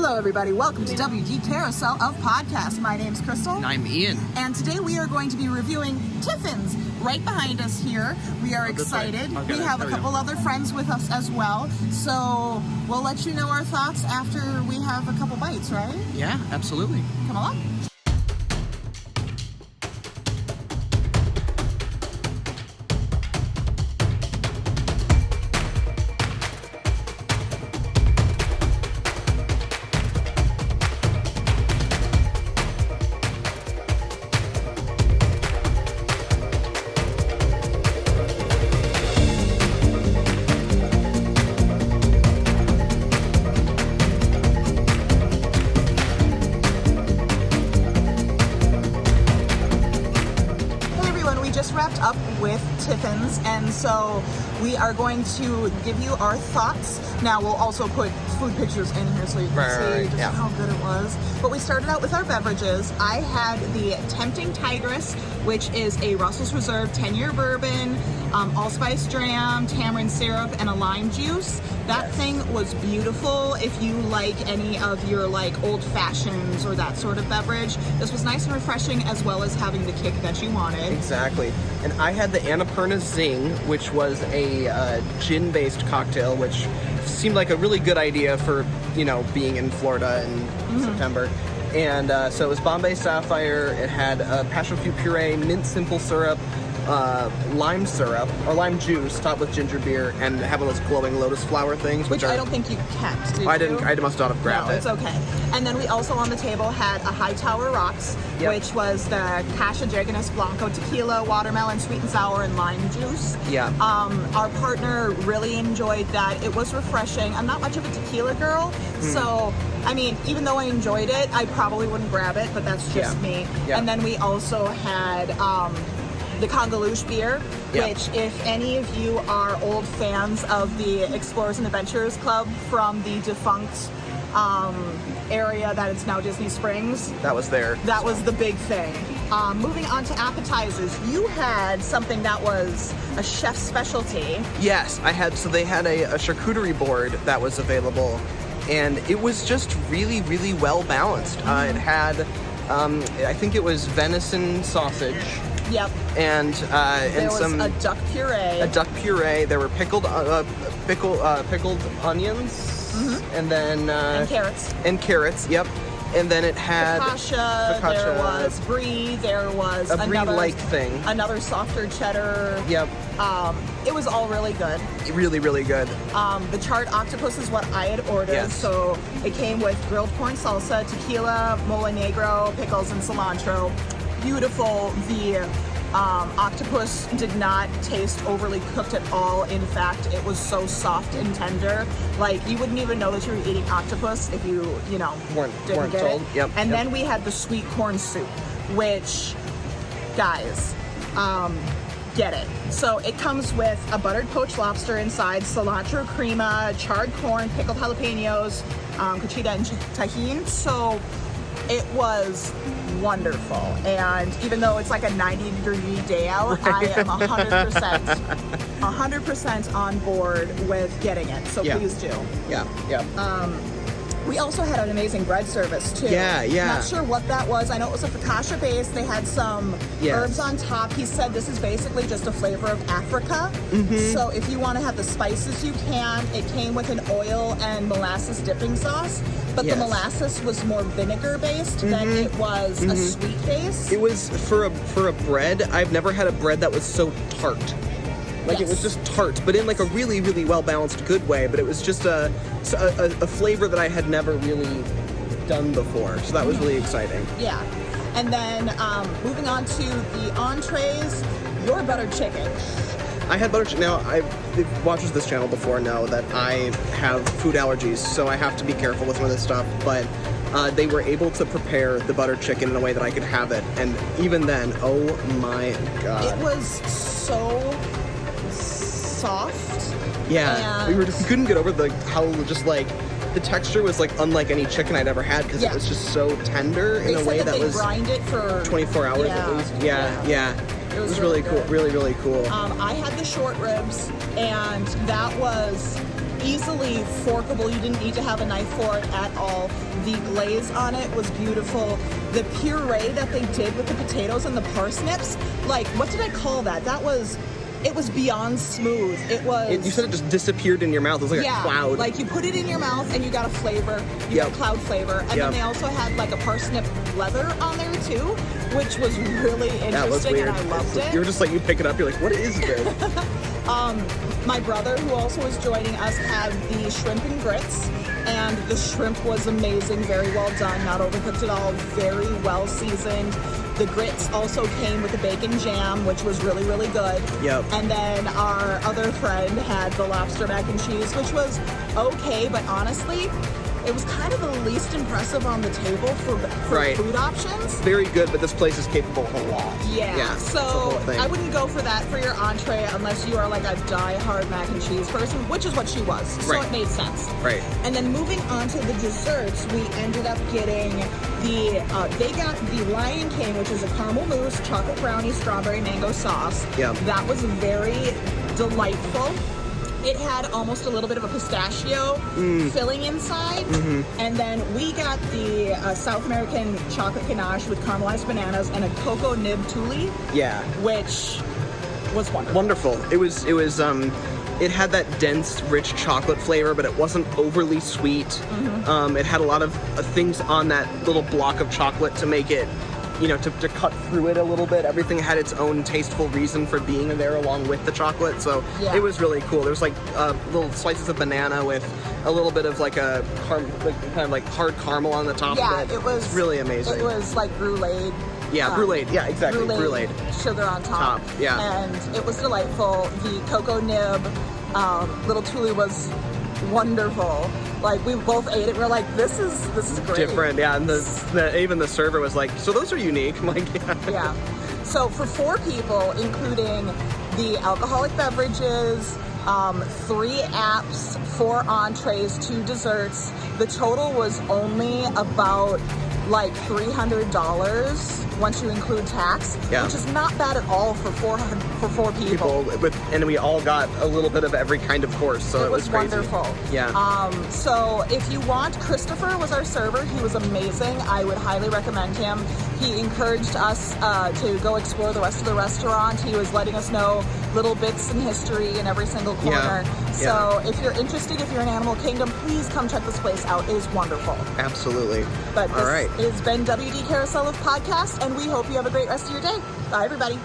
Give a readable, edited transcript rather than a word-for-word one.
Hello, everybody. Welcome to WD Carousel of Podcasts. My name's Crystal. And I'm Ian. And today we are going to be reviewing Tiffins right behind us here. We are excited. We have a couple other friends with us as well. So we'll let you know our thoughts after we have a couple bites, right? Yeah, absolutely. Come along. Wrapped up with Tiffins, and so we are going to give you our thoughts. Now we'll also put food pictures in here so you can see just how good it was. But we started out with our beverages. I had the Tempting Tigress, which is a Russell's Reserve 10-year bourbon, allspice dram, tamarind syrup, and a lime juice. That thing was beautiful. If you like any of your old fashions or that sort of beverage, this was nice and refreshing, as well as having the kick that you wanted. Exactly. And I had the Annapurna Zing, which was a gin-based cocktail, which seemed like a really good idea for, being in Florida in September. And so it was Bombay Sapphire. It had passion fruit puree, mint simple syrup, lime syrup, or lime juice topped with ginger beer, and have those glowing lotus flower things. Which I don't think you kept, did I you? didn't. I must not have grabbed it. No, it's okay. And then we also on the table had a Hightower Rocks, which was the Casa Jaganus Blanco tequila, watermelon, sweet and sour, and lime juice. Yeah. Our partner really enjoyed that. It was refreshing. I'm not much of a tequila girl, so I mean, even though I enjoyed it, I probably wouldn't grab it, but that's just me. Yeah. And then we also had the Congaloosh beer, which if any of you are old fans of the Explorers and Adventurers Club from the defunct area that it's now Disney Springs. That was there. That was the big thing. Moving on to appetizers, you had something that was a chef's specialty. Yes, I had. So they had a charcuterie board that was available, and it was just really, really well balanced. It had, I think it was venison sausage. Yep. And there was some a duck puree. A duck puree. There were pickled onions, and then and carrots. And carrots. Yep. And then it had focaccia. There was brie. There was a brie-like thing. Another softer cheddar. Yep. It was all really good. Really, really good. The Charred Octopus is what I had ordered. Yes. So it came with grilled corn salsa, tequila, mole negro, pickles, and cilantro. Beautiful. The octopus did not taste overly cooked at all. In fact, it was so soft and tender. You wouldn't even know that you were eating octopus if you, weren't didn't get told. it. Yep. And then we had the sweet corn soup, which, guys, get it. So it comes with a buttered poached lobster inside, cilantro crema, charred corn, pickled jalapenos, cachita, and tahini. So it was wonderful, and even though it's like a 90-degree day out, I am 100% on board with getting it, so please do. Yeah. We also had an amazing bread service too. Yeah. Not sure what that was. I know it was a focaccia base. They had some herbs on top. He said this is basically just a flavor of Africa. So if you want to have the spices, you can. It came with an oil and molasses dipping sauce, but the molasses was more vinegar based than it was a sweet base. It was for a bread. I've never had a bread that was so tart. It was just tart, but in a really, really well-balanced good way. But it was just a flavor that I had never really done before. So that was really exciting. Yeah. And then moving on to the entrees, your buttered chicken. I had butter chicken. Now, the watchers of this channel before know that I have food allergies, so I have to be careful with some of this stuff. But they were able to prepare the buttered chicken in a way that I could have it. And even then, oh my God. It was so soft. Yeah, we couldn't get over how the texture was unlike any chicken I'd ever had, because it was just so tender in a way that was. They brined it for 24 hours at least. Yeah. It was really cool. Really, really cool. I had the short ribs, and that was easily forkable. You didn't need to have a knife for it at all. The glaze on it was beautiful. The puree that they did with the potatoes and the parsnips, like, what did I call that? It was beyond smooth. You said it just disappeared in your mouth. It was like a cloud. Like you put it in your mouth and you got a flavor. You got a cloud flavor. And then they also had like a parsnip leather on there too, which was really interesting, and I loved it. You were just like, you pick it up, you're like, what is this? My brother, who also was joining us, had the shrimp and grits, and the shrimp was amazing, very well done, not overcooked at all, very well seasoned. The grits also came with a bacon jam, which was really, really good. Yep. And then our other friend had the lobster mac and cheese, which was okay, but honestly, it was kind of the least impressive on the table for food options. Very good, but this place is capable of a lot. Yeah, so I wouldn't go for that for your entree unless you are like a die-hard mac and cheese person, which is what she was. So it made sense. Right. And then moving on to the desserts, we ended up getting they got the Lion King, which is a caramel mousse, chocolate brownie, strawberry mango sauce. Yeah. That was very delightful. It had almost a little bit of a pistachio filling inside. And then we got the South American chocolate ganache with caramelized bananas and a cocoa nib tule. Yeah. Which was wonderful. Wonderful. It had that dense, rich chocolate flavor, but it wasn't overly sweet. It had a lot of things on that little block of chocolate to make it, to cut through it a little bit. Everything had its own tasteful reason for being there along with the chocolate, so it was really cool. There was like little slices of banana with a little bit of like a kind of like hard caramel on the top of it. It was really amazing. It was like brulee. Yeah, brulee. Yeah, exactly. Brulee. Sugar on top. Yeah. And it was delightful. The cocoa nib little tule was wonderful. Like, we both ate it. We're like, this is great. Different, yeah. And even the server was like, so those are unique. I'm like, yeah. So for 4 people, including the alcoholic beverages, 3 apps, 4 entrees, 2 desserts, the total was only about like $300 once you include tax, which is not bad at all for 4 people. And we all got a little bit of every kind of course, so it was crazy. Wonderful. Yeah. So if you want, Christopher was our server. He was amazing. I would highly recommend him. He encouraged us to go explore the rest of the restaurant. He was letting us know little bits in history in every single corner. So if you're interested, if you're in Animal Kingdom, please come check this place out. It is wonderful. Absolutely. But this has been WD Carousel of Podcast, and we hope you have a great rest of your day. Bye, everybody.